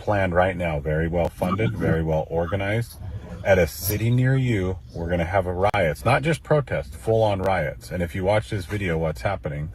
planned right now, very well funded, very well organized. At a city near you, we're going to have a riots, not just protests, full-on riots. And if you watch this video, what's happening?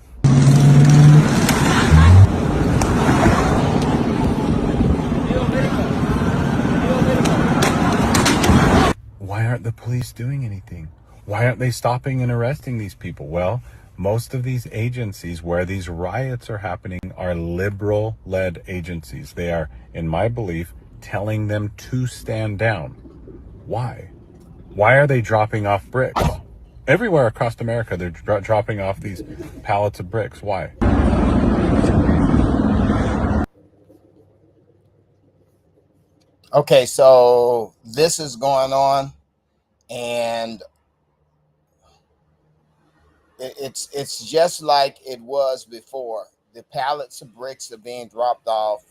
Why aren't the police doing anything? Why aren't they stopping and arresting these people? Well, most of these agencies where these riots are happening are liberal-led agencies. They are, in my belief, telling them to stand down. Why? Why are they dropping off bricks? Everywhere across America, they're dropping off these pallets of bricks. Why? Okay, so this is going on, and it's just like it was before. The pallets of bricks are being dropped off,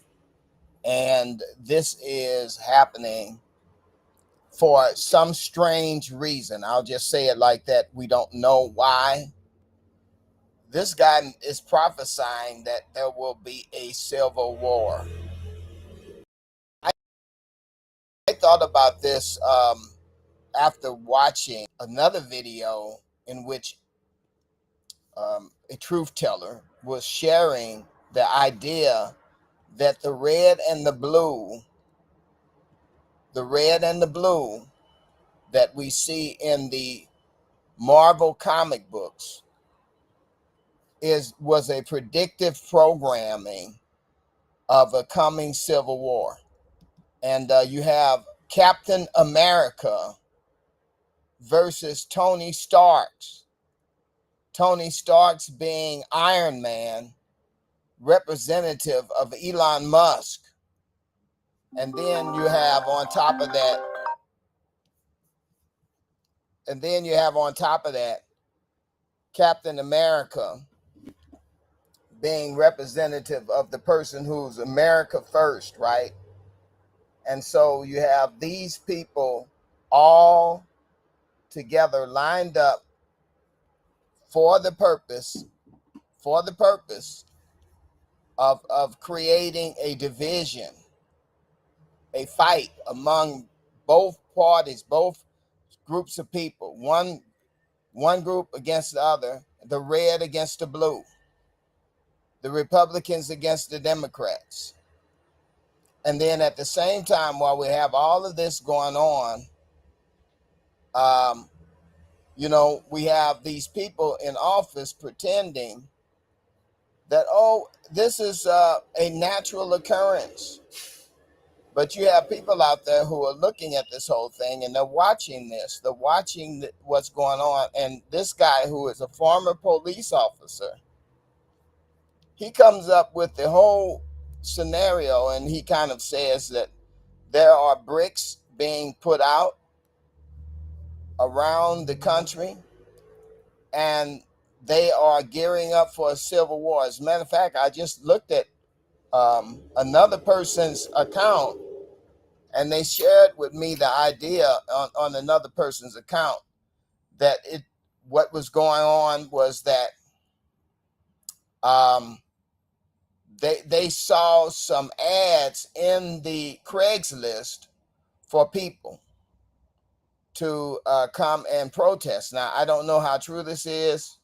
and this is happening for some strange reason. I'll just say it like that. We don't know why. This guy is prophesying that there will be a civil war. I thought about this after watching another video in which a truth teller was sharing the idea that the red and the blue that we see in the Marvel comic books was a predictive programming of a coming civil war. And you have Captain America versus Tony Starks. Tony Starks being Iron Man, representative of Elon Musk. And then you have on top of that, Captain America being representative of the person who's America first, right? And so you have these people all together lined up for the purpose of creating a division, a fight among both parties, both groups of people, one group against the other, the red against the blue, the Republicans against the Democrats. And then at the same time, while we have all of this going on, we have these people in office pretending that, oh, this is a natural occurrence. But you have people out there who are looking at this whole thing, and they're watching this. They're watching what's going on. And this guy, who is a former police officer, he comes up with the whole scenario, and he kind of says that there are bricks being put out around the country, and they are gearing up for a civil war. As a matter of fact, I just looked at another person's account, and they shared with me the idea on another person's account that what was going on was that they saw some ads in the Craigslist for people to come and protest. Now, I don't know how true this is,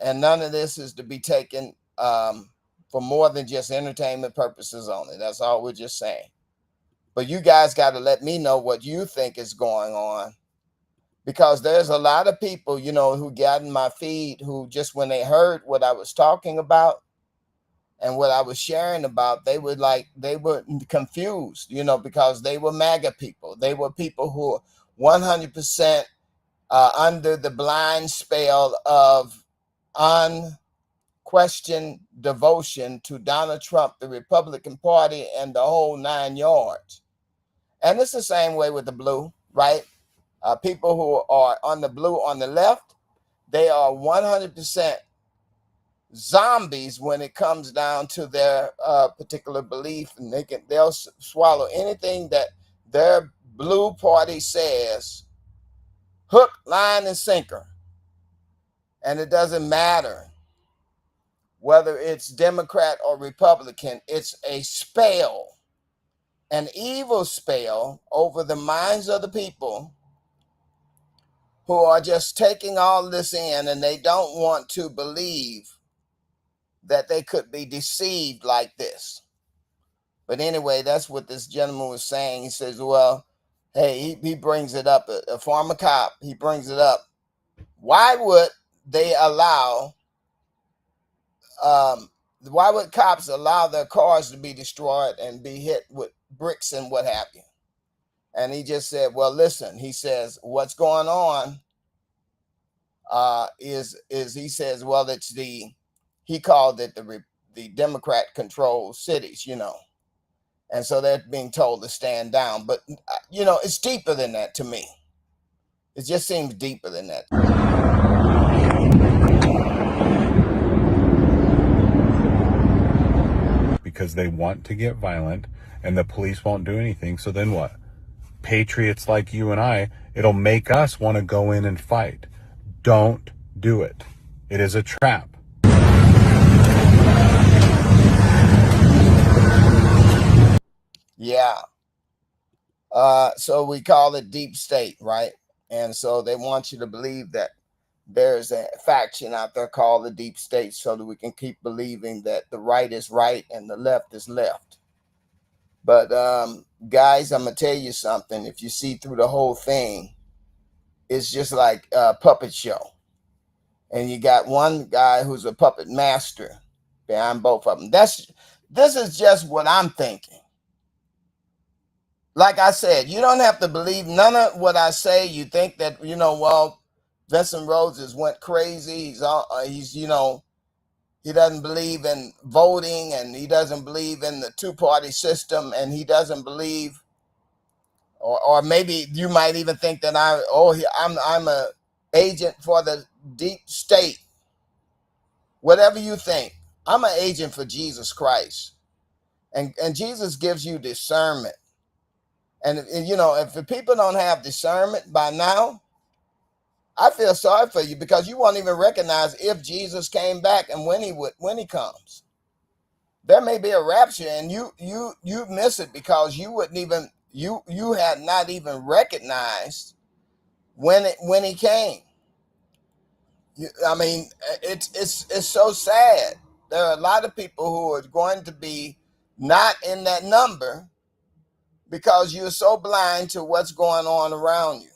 and none of this is to be taken for more than just entertainment purposes only. That's all we're just saying. But you guys got to let me know what you think is going on, because there's a lot of people, who got in my feed who just when they heard what I was talking about and what I was sharing about, they were confused, because they were MAGA people. They were people who 100% under the blind spell of unquestioned devotion to Donald Trump, the Republican Party, and the whole 9 yards. And it's the same way with the blue, right? People who are on the blue on the left, they are 100% zombies when it comes down to their particular belief, and they'll swallow anything that their blue party says, hook, line, and sinker. And it doesn't matter whether it's Democrat or Republican, it's a spell. an evil spell over the minds of the people who are just taking all this in, and they don't want to believe that they could be deceived like this. But anyway, that's what this gentleman was saying. He says, well, hey, he brings it up, a former cop, he brings it up. Why would they allow, why would cops allow their cars to be destroyed and be hit with bricks and what have you? And he just said, well, listen, he says, what's going on is he says, well, it's he called it the Democrat controlled cities, and so they're being told to stand down. But it's deeper than that to me. It just seems deeper than that. Because they want to get violent and the police won't do anything. So then what? Patriots like you and I, it'll make us want to go in and fight. Don't do it. It is a trap. Yeah. So we call it deep state, right? And so they want you to believe that there's a faction out there called the deep state, so that we can keep believing that the right is right and the left is left. But guys, I'm gonna tell you something. If you see through the whole thing, it's just like a puppet show. And you got one guy who's a puppet master behind both of them. This is just what I'm thinking. Like I said, you don't have to believe none of what I say. You think that, well, Vincent Roses went crazy. He doesn't believe in voting, and he doesn't believe in the two-party system, and he doesn't believe, or maybe you might even think that I'm a agent for the deep state. Whatever you think, I'm an agent for Jesus Christ, and Jesus gives you discernment. And if the people don't have discernment by now, I feel sorry for you, because you won't even recognize if Jesus came back and when he comes. There may be a rapture, and you miss it because you wouldn't even you had not even recognized when he came. I mean, it's so sad. There are a lot of people who are going to be not in that number because you're so blind to what's going on around you.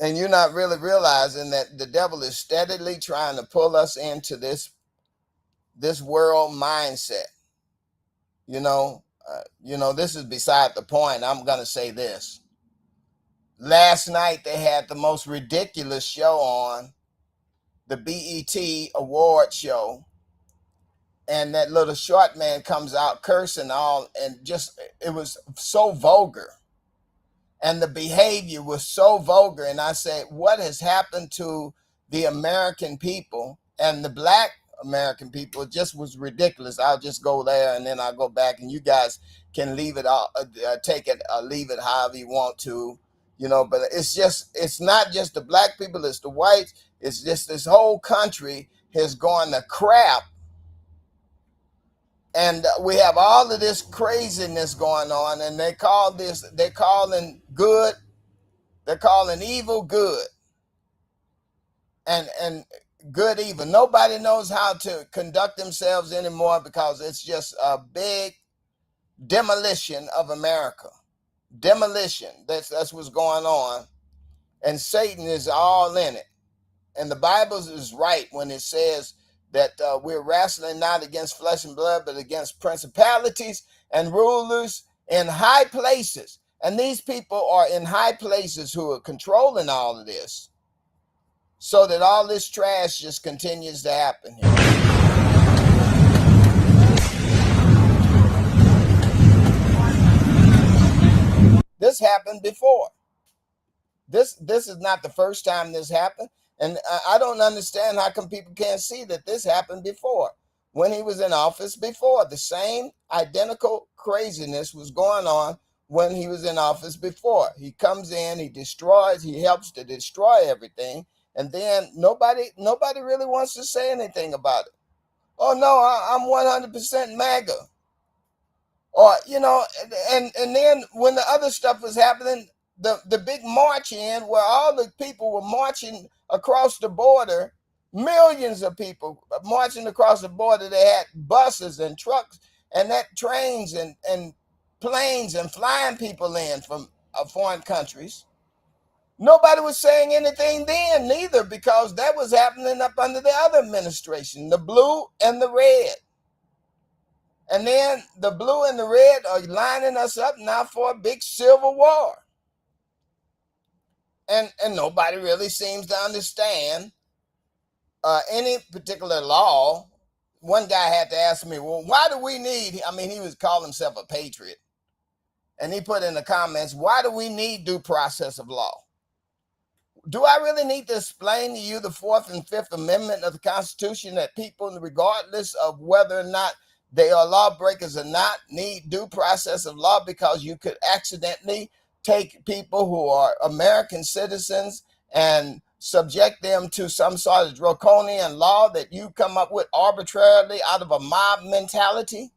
And you're not really realizing that the devil is steadily trying to pull us into this world mindset. This is beside the point. I'm going to say this. Last night they had the most ridiculous show on, the BET award show. And that little short man comes out cursing all, and it was so vulgar. And the behavior was so vulgar. And I said, what has happened to the American people and the Black American people? It just was ridiculous. I'll just go there and then I'll go back, and you guys can leave it, take it, leave it however you want to, but it's not just the Black people, it's the whites. It's just this whole country has gone to crap. And we have all of this craziness going on, and they're calling evil good, and good evil. Nobody knows how to conduct themselves anymore, because it's just a big demolition of America. Demolition. That's what's going on, and Satan is all in it. And the Bible is right when it says that we're wrestling not against flesh and blood, but against principalities and rulers in high places. And these people are in high places who are controlling all of this, so that all this trash just continues to happen here. This happened before. This is not the first time this happened. And I don't understand how come people can't see that this happened before. When he was in office before, the same identical craziness was going on when he was in office before. He comes in, he helps to destroy everything. And then nobody really wants to say anything about it. Oh no, I'm 100% MAGA. Or, you know, and then when the other stuff was happening, the big march in where all the people were marching across the border, millions of people marching across the border. They had buses and trucks and that trains and planes and flying people in from foreign countries. Nobody was saying anything then, neither, because that was happening up under the other administration, the blue and the red. And then the blue and the red are lining us up now for a big civil war. And nobody really seems to understand any particular law. One guy had to ask me, well, why do we need, I mean, he was calling himself a patriot. And he put in the comments, why do we need due process of law? Do I really need to explain to you the Fourth and Fifth Amendment of the Constitution, that people, regardless of whether or not they are lawbreakers or not, need due process of law, because you could accidentally take people who are American citizens and subject them to some sort of draconian law that you come up with arbitrarily out of a mob mentality?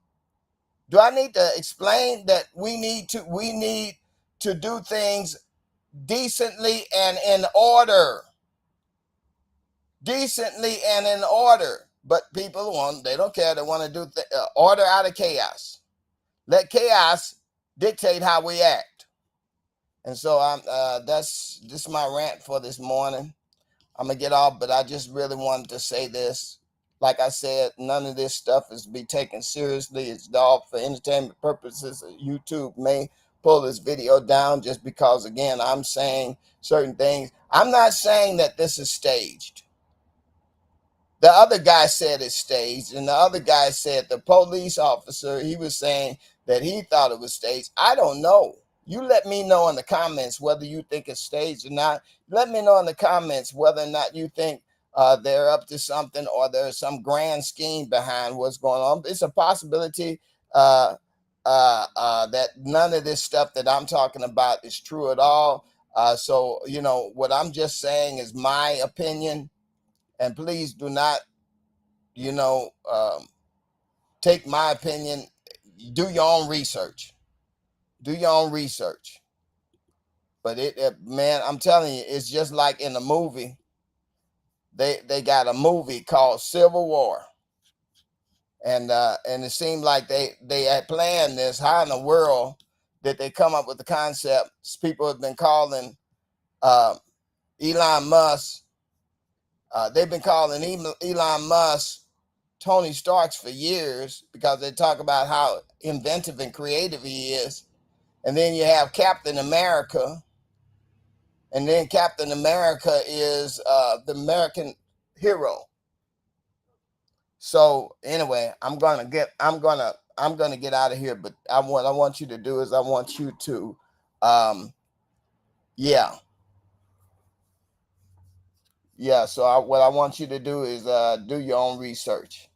Do I need to explain that we need to do things decently and in order? Decently and in order. But people they don't care. They want to do order out of chaos. Let chaos dictate how we act. And so that's just my rant for this morning. I'm gonna get off, but I just really wanted to say this. Like I said, none of this stuff is to be taken seriously. It's all for entertainment purposes. YouTube may pull this video down just because, again, I'm saying certain things. I'm not saying that this is staged. The other guy said it's staged, and the other guy said, the police officer, he was saying that he thought it was staged. I don't know. You let me know in the comments whether you think it's staged or not. Let me know in the comments whether or not you think they're up to something, or there's some grand scheme behind what's going on. It's a possibility that none of this stuff that I'm talking about is true at all. So, you know, what I'm just saying is my opinion. And please do not, you know, take my opinion. Do your own research. Do your own research. But man, I'm telling you, it's just like in a movie. They got a movie called Civil War, and it seemed like they had planned this. How in the world did they come up with the concept? People have been calling Elon Musk. They've been calling Elon Musk Tony Starks for years, because they talk about how inventive and creative he is. And then you have Captain America, and then Captain America is the American hero. So anyway, I'm gonna get out of here. But what I want you to do is I want you to so what I want you to do is do your own research.